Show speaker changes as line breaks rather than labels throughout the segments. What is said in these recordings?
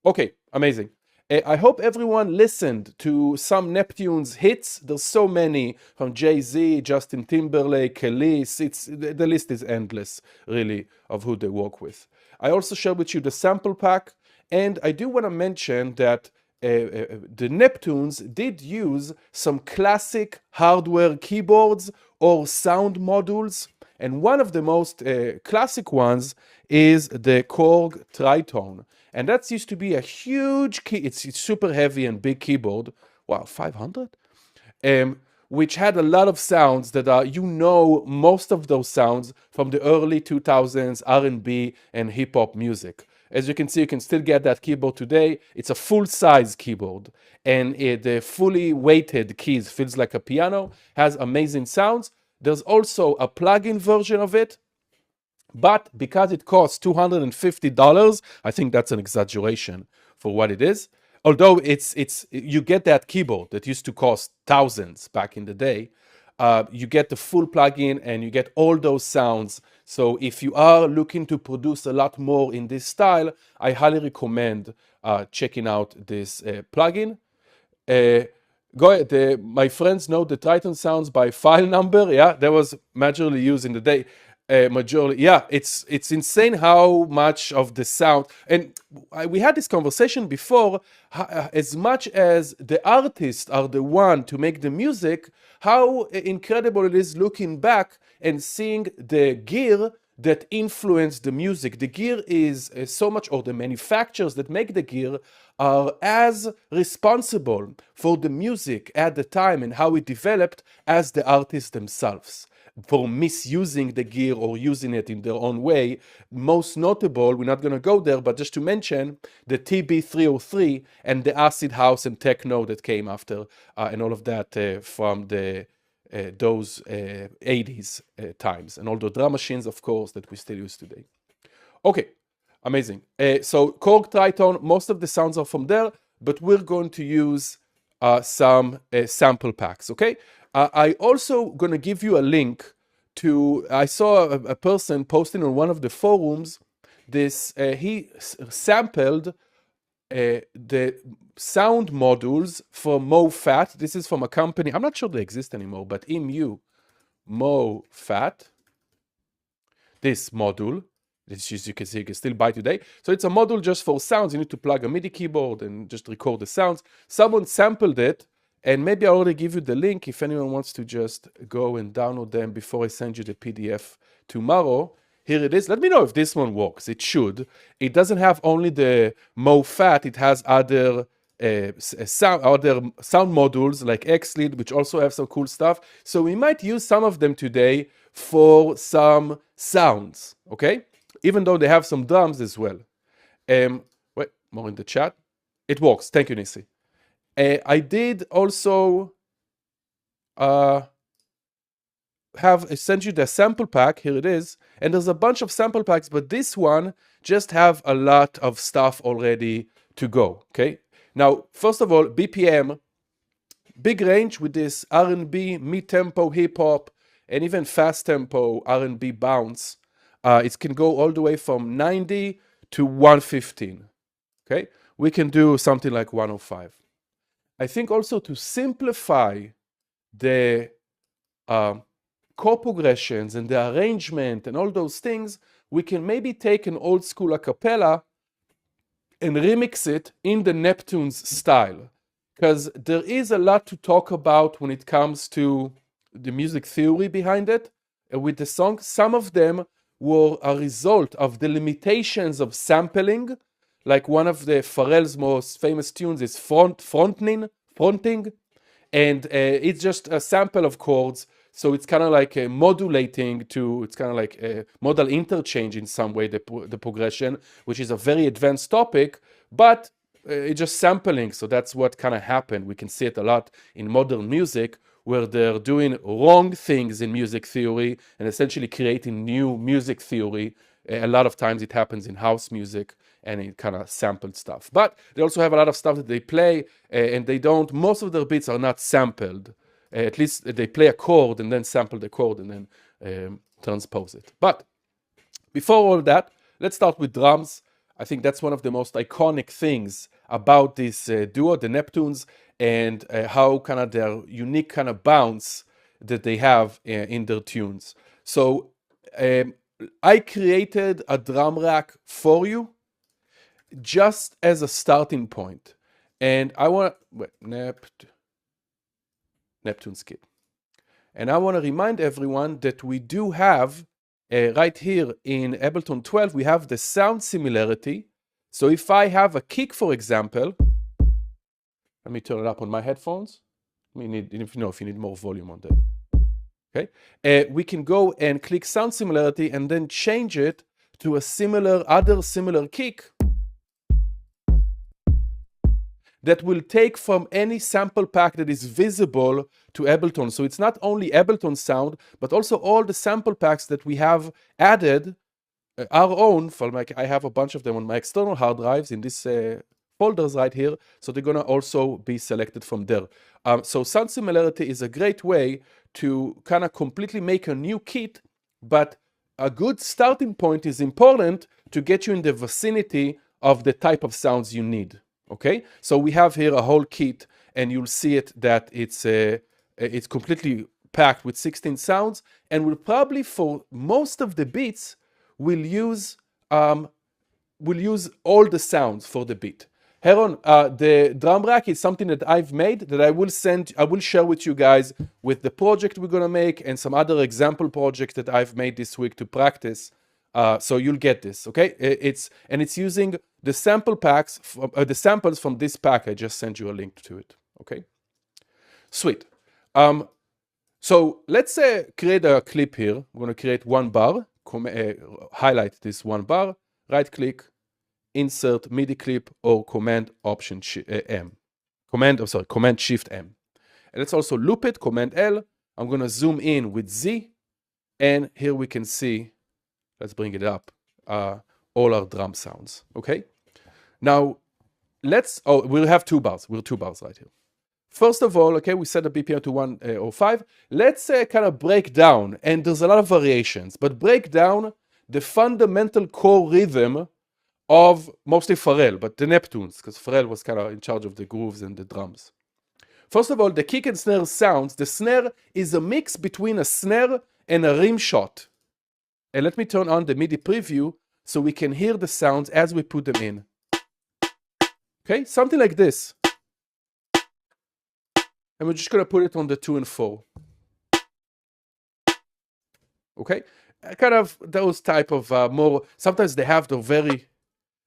Okay, amazing. I hope everyone listened to some Neptunes hits. There's so many, from Jay-Z, Justin Timberlake, Khalees. The list is endless, really, of who they work with. I also shared with you the sample pack, and I do want to mention that the Neptunes did use some classic hardware keyboards or sound modules, and one of the most classic ones is the Korg Tritone. And that used to be a huge key. It's super heavy and big keyboard. Wow, 500? Which had a lot of sounds that are, most of those sounds from the early 2000s R&B and hip-hop music. As you can see, you can still get that keyboard today. It's a full-size keyboard. And the fully weighted keys feels like a piano, has amazing sounds. There's also a plug-in version of it. But because it costs $250, I think that's an exaggeration for what it is. Although you get that keyboard that used to cost thousands back in the day. You get the full plugin and you get all those sounds. So if you are looking to produce a lot more in this style, I highly recommend checking out this plugin. Go ahead. My friends know the Tritone sounds by file number. Yeah, that was majorly used in the day. Majorly, yeah, it's insane how much of the sound, and we had this conversation before, as much as the artists are the one to make the music, how incredible it is looking back and seeing the gear that influence the music. The gear is so much, or the manufacturers that make the gear are as responsible for the music at the time and how it developed as the artists themselves, for misusing the gear or using it in their own way. Most notable, we're not going to go there, but just to mention the TB303 and the acid house and techno that came after, and all of that from those 80s times, and all the drum machines, of course, that we still use today. Okay, amazing. So Korg Tritone, most of the sounds are from there, but we're going to use some sample packs, okay? I also going to give you a link to, I saw a person posting on one of the forums, he sampled the sound modules for MoPhatt. This is from a company, I'm not sure they exist anymore, but MoPhatt, this module, as you can see, you can still buy today. So it's a module just for sounds. You need to plug a MIDI keyboard and just record the sounds. Someone sampled it, and maybe I already give you the link if anyone wants to just go and download them before I send you the PDF tomorrow. Here it is. Let me know if this one works. It should. It doesn't have only the MoPhatt. It has other sound modules like XLead, which also have some cool stuff. So we might use some of them today for some sounds, okay? Even though they have some drums as well. Wait, more in the chat. It works. Thank you, Nissi. I did also send you the sample pack. Here it is. And there's a bunch of sample packs, but this one just have a lot of stuff already to go, okay? Now, first of all, BPM, big range with this R&B, mid-tempo hip-hop, and even fast-tempo R&B bounce. It can go all the way from 90 to 115, okay? We can do something like 105. I think also to simplify the chord progressions and the arrangement and all those things, we can maybe take an old school a cappella and remix it in the Neptunes style. Because there is a lot to talk about when it comes to the music theory behind it. With the song, some of them were a result of the limitations of sampling. Like one of the Pharrell's most famous tunes is fronting, and it's just a sample of chords. So it's kind of like modulating to, it's kind of like a modal interchange in some way, the progression, which is a very advanced topic, but it's just sampling. So that's what kind of happened. We can see it a lot in modern music, where they're doing wrong things in music theory and essentially creating new music theory. A lot of times it happens in house music, and it kind of sampled stuff. But they also have a lot of stuff that they play, and they don't, most of their beats are not sampled. At least they play a chord and then sample the chord and then transpose it. But before all that, let's start with drums. I think that's one of the most iconic things about this duo, the Neptunes, and how kind of their unique kind of bounce that they have in their tunes. So I created a drum rack for you just as a starting point. And I want to, Neptunes kit. And I want to remind everyone that we do have, right here in Ableton 12, we have the sound similarity. So if I have a kick, for example, let me turn it up on my headphones. If you need more volume on there. Okay, we can go and click sound similarity and then change it to a other similar kick that will take from any sample pack that is visible to Ableton. So it's not only Ableton sound, but also all the sample packs that we have added, our own. I have a bunch of them on my external hard drives in these folders right here. So they're gonna also be selected from there. So sound similarity is a great way to kind of completely make a new kit, but a good starting point is important to get you in the vicinity of the type of sounds you need. Okay, so we have here a whole kit, and you'll see it that it's completely packed with 16 sounds, and we'll probably, for most of the beats, we'll use all the sounds for the beat. Heron, the drum rack is something that I've made that I will share with you guys with the project we're gonna make and some other example projects that I've made this week to practice. So you'll get this, okay? It's using the sample packs, the samples from this pack. I just sent you a link to it, okay? Sweet. So let's create a clip here. I'm gonna create one bar, highlight this one bar, right click, insert MIDI clip or Command Shift M. And let's also loop it, Command L. I'm gonna zoom in with Z, and here we can see, let's bring it up, all our drum sounds, okay? Now, we'll have two bars. We'll have two bars right here. First of all, okay, we set the BPM to 105. Let's kind of break down, and there's a lot of variations, but break down the fundamental core rhythm of mostly Pharrell, but the Neptunes, because Pharrell was kind of in charge of the grooves and the drums. First of all, the kick and snare sounds. The snare is a mix between a snare and a rim shot. And let me turn on the MIDI preview so we can hear the sounds as we put them in. Okay, something like this. And we're just gonna put it on the 2 and 4. Okay, kind of those type of more, sometimes they have the very,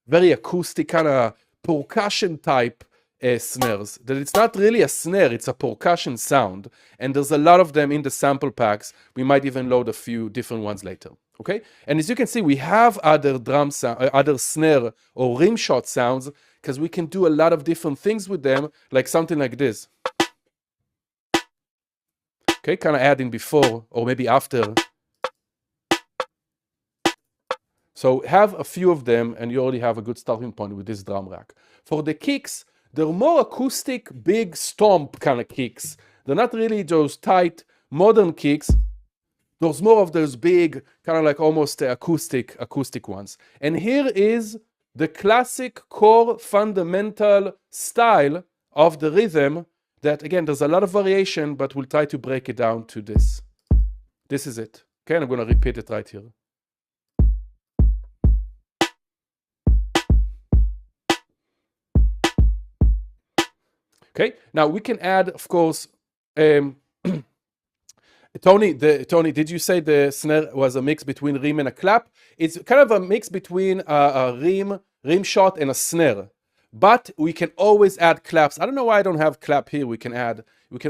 very acoustic kind of percussion type snares, that it's not really a snare, it's a percussion sound. And there's a lot of them in the sample packs. We might even load a few different ones later. Okay, and as you can see, we have other drum sound, other snare or rim shot sounds, because we can do a lot of different things with them, like something like this. Okay, kind of adding before or maybe after. So have a few of them, and you already have a good starting point with this drum rack. For the kicks, they're more acoustic, big stomp kind of kicks. They're not really those tight, modern kicks. There's more of those big, kind of like almost acoustic ones. And here is the classic core fundamental style of the rhythm that, again, there's a lot of variation, but we'll try to break it down to this. This is it. Okay, and I'm going to repeat it right here. Okay, now we can add, of course, Tony, did you say the snare was a mix between rim and a clap? It's kind of a mix between a rim shot and a snare. But we can always add claps. I don't know why I don't have clap here. We can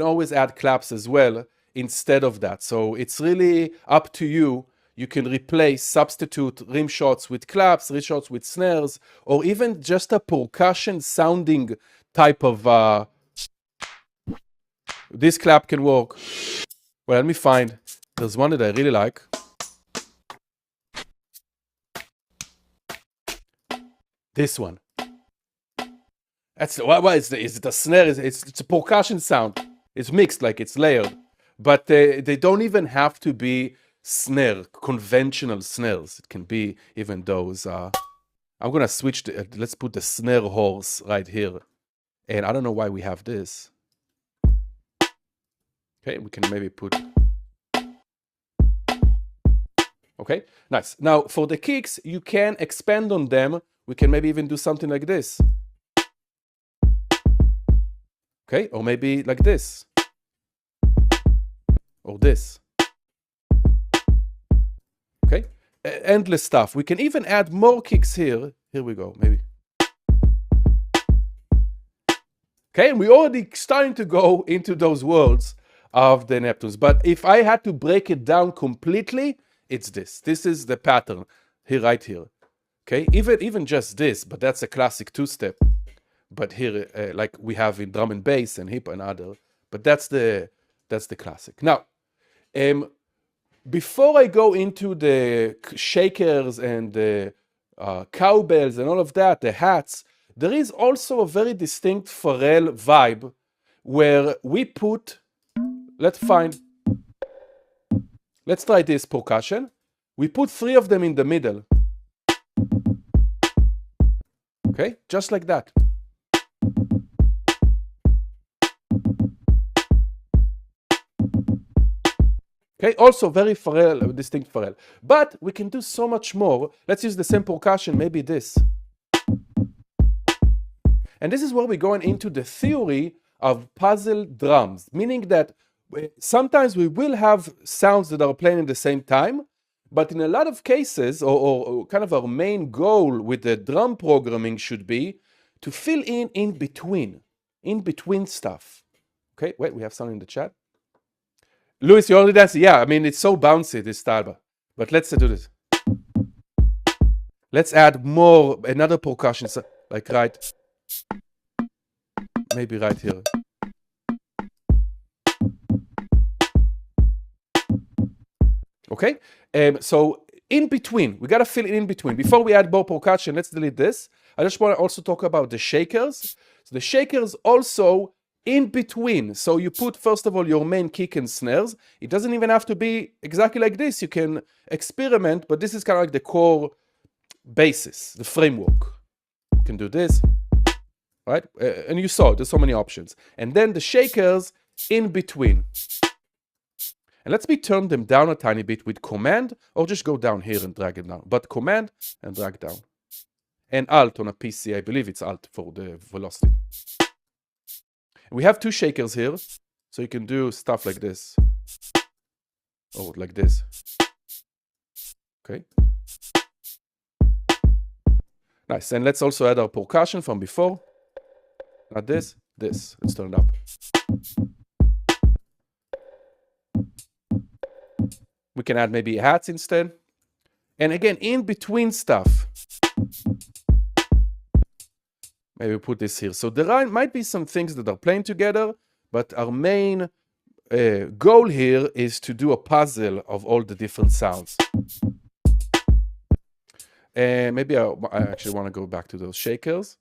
always add claps as well instead of that. So it's really up to you. You can substitute rim shots with claps, rim shots with snares, or even just a percussion sounding type of, this clap can work. Well, let me find, there's one that I really like. This one. That's what is it? A snare? It's a percussion sound. It's mixed, like it's layered, but they don't even have to be conventional snares. It can be even those I'm gonna switch the, let's put the snare horse right here. And I don't know why we have this. Okay, we can maybe put, okay, nice. Now for the kicks, you can expand on them. We can maybe even do something like this. Okay, or maybe like this. Or this. Okay, endless stuff. We can even add more kicks here. Here we go, maybe. Okay, and we're already starting to go into those worlds of the Neptunes. But if I had to break it down completely, it's this. This is the pattern here, right here. Okay, even just this, but that's a classic two-step. But here, like we have in drum and bass and hip and other. But that's the classic. Now, before I go into the shakers and the cowbells and all of that, the hats, there is also a very distinct Pharrell vibe where we put, let's try this percussion. We put 3 of them in the middle. Okay, just like that. Okay, also very Pharrell, distinct Pharrell. But we can do so much more. Let's use the same percussion, maybe this. And this is where we're going into the theory of puzzle drums, meaning that sometimes we will have sounds that are playing at the same time, but in a lot of cases, or kind of our main goal with the drum programming should be to fill in between stuff. Okay, wait, we have something in the chat. Louis, you already danced? Yeah, I mean, it's so bouncy, this style, but let's do this. Let's add more, another percussion, like right, maybe right here. Okay, so in between, we gotta fill it in between. Before we add more percussion, let's delete this. I just want to also talk about the shakers. So the shakers also in between. So you put, first of all, your main kick and snares. It doesn't even have to be exactly like this. You can experiment, but this is kind of like the core basis, the framework. You can do this, right? And you saw, there's so many options. And then the shakers in between. And let me turn them down a tiny bit with Command, or just go down here and drag it down. But Command and drag down. And Alt on a PC, I believe it's Alt for the velocity. We have 2 shakers here, so you can do stuff like this. Or like this. Okay. Nice, and let's also add our percussion from before. Not this, this. Let's turn it up. We can add maybe hats instead. And again, in between stuff. Maybe put this here. So there might be some things that are playing together, but our main goal here is to do a puzzle of all the different sounds. And maybe I actually want to go back to those shakers.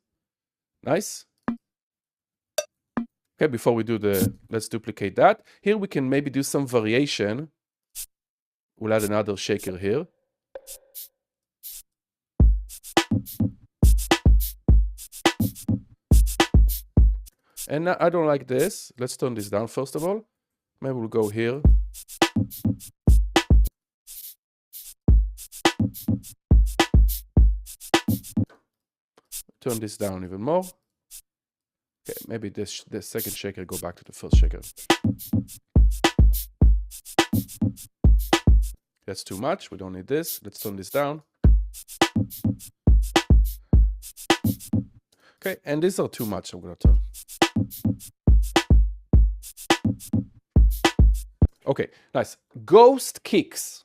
Nice. Okay, before we do let's duplicate that. Here we can maybe do some variation. We'll add another shaker here. And I don't like this. Let's turn this down first of all. Maybe we'll go here. Turn this down even more. Okay, maybe this second shaker go back to the first shaker. That's too much. We don't need this. Let's turn this down. Okay, and these are too much. I'm gonna turn. Okay, nice. Ghost kicks.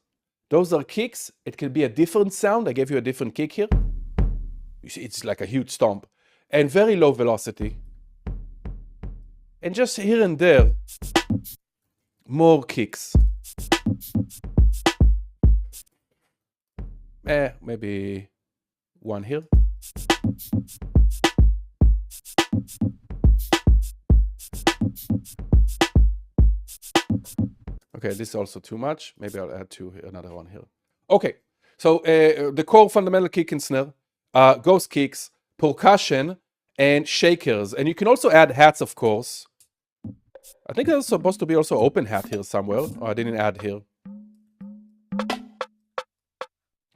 Those are kicks. It can be a different sound. I gave you a different kick here. You see, it's like a huge stomp. And very low velocity. And just here and there, more kicks. Maybe one here. Okay, this is also too much. Maybe I'll add another one here. Okay, so the core fundamental kick and snare. ghost kicks, percussion, and shakers. And you can also add hats, of course. I think there's supposed to be also open hat here somewhere. Oh, I didn't add here.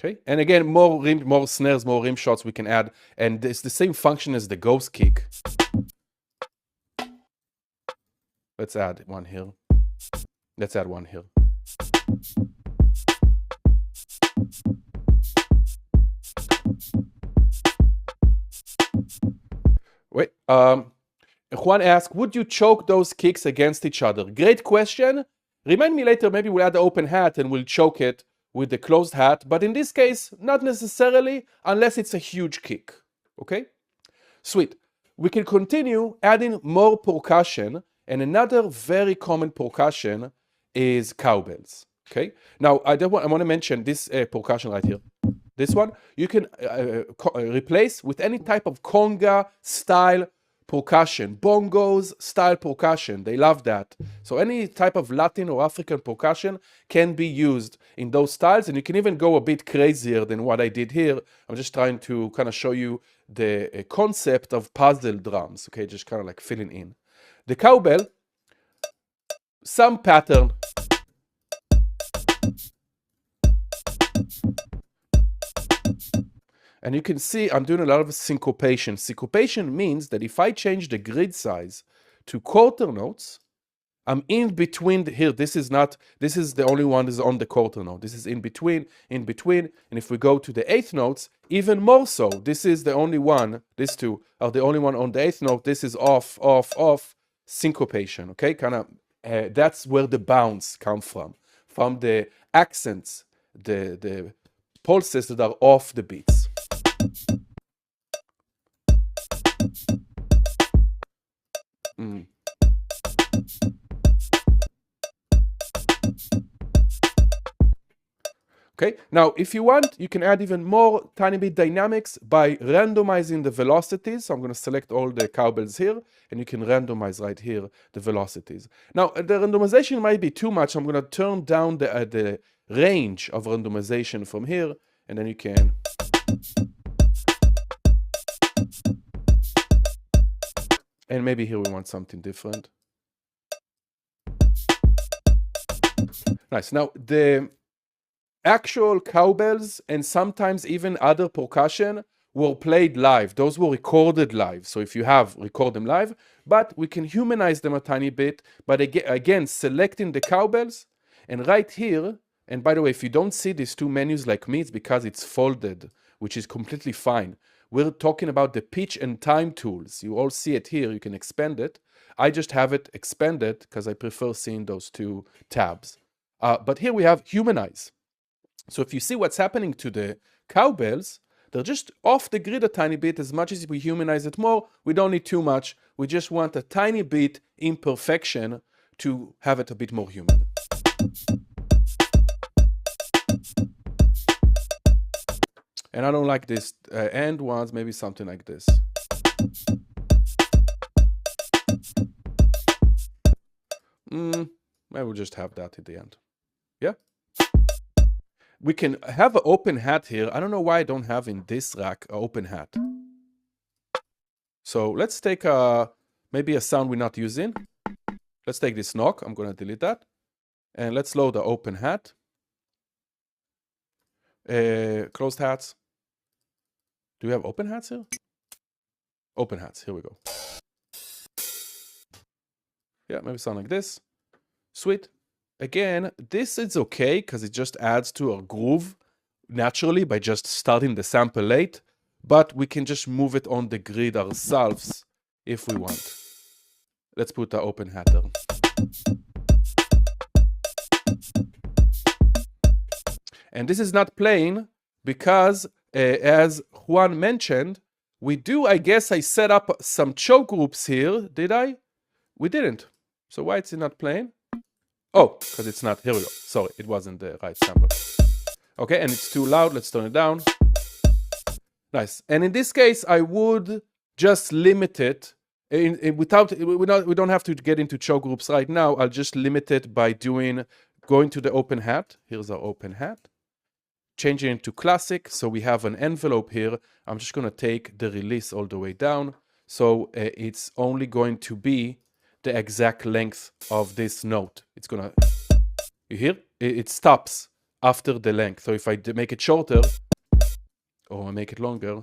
Okay, and again, more snares, more rim shots we can add, and it's the same function as the ghost kick. Let's add one here. Let's add one here. Wait, Juan asked, would you choke those kicks against each other? Great question. Remind me later, maybe we'll add the open hat and we'll choke it with the closed hat, but in this case, not necessarily, unless it's a huge kick, okay? Sweet. We can continue adding more percussion, and another very common percussion is cowbells, okay? Now, I want to mention this percussion right here. This one, you can replace with any type of conga style percussion, bongos style percussion. They love that. So any type of Latin or African percussion can be used in those styles, and you can even go a bit crazier than what I did here. I'm just trying to kind of show you the concept of puzzle drums, okay, just kind of like filling in. The cowbell, some pattern. And you can see I'm doing a lot of syncopation. Syncopation means that if I change the grid size to quarter notes, I'm in between here. This is the only one that is on the quarter note. This is in between. And if we go to the eighth notes, even more so. This is the only one, these two are the only one on the eighth note. This is off, syncopation, okay? Kind of, that's where the bounce come from the accents, the pulses that are off the beats. Okay, now if you want, you can add even more tiny bit dynamics by randomizing the velocities. So I'm going to select all the cowbells here, and you can randomize right here the velocities. Now, the randomization might be too much. I'm going to turn down the range of randomization from here, and then you can. And maybe here we want something different. Nice. Now, the actual cowbells and sometimes even other percussion were played live. Those were recorded live. So if you have, record them live, but we can humanize them a tiny bit. But again, selecting the cowbells, and right here, and by the way, if you don't see these two menus like me, it's because it's folded, which is completely fine. We're talking about the pitch and time tools. You all see it here. You can expand it. I just have it expanded because I prefer seeing those two tabs. But here we have humanize. So if you see what's happening to the cowbells, they're just off the grid a tiny bit. As much as we humanize it more, we don't need too much. We just want a tiny bit imperfection to have it a bit more human. And I don't like this end ones, maybe something like this. Maybe we'll just have that at the end. Yeah. We can have an open hat here. I don't know why I don't have in this rack an open hat. So let's take maybe a sound we're not using. Let's take this knock. I'm going to delete that. And let's load the open hat. Closed hats. Do we have open hats here? Open hats. Here we go. Yeah, maybe sound like this. Sweet. Again, this is okay because it just adds to our groove naturally by just starting the sample late, but we can just move it on the grid ourselves if we want. Let's put the open hat there. And this is not playing because, as Juan mentioned, we do, I guess I set up some choke groups here. Did I? We didn't. So why is it not playing? Oh, because it's not. Here we go. Sorry, it wasn't the right sample. Okay, and it's too loud. Let's turn it down. Nice. And in this case, I would just limit it. We don't have to get into choke groups right now. I'll just limit it by going to the open hat. Here's our open hat. changing it to classic. So we have an envelope here. I'm just going to take the release all the way down. So it's only going to be the exact length of this note. It's going to, you hear? It stops after the length. So if I make it shorter, or I make it longer,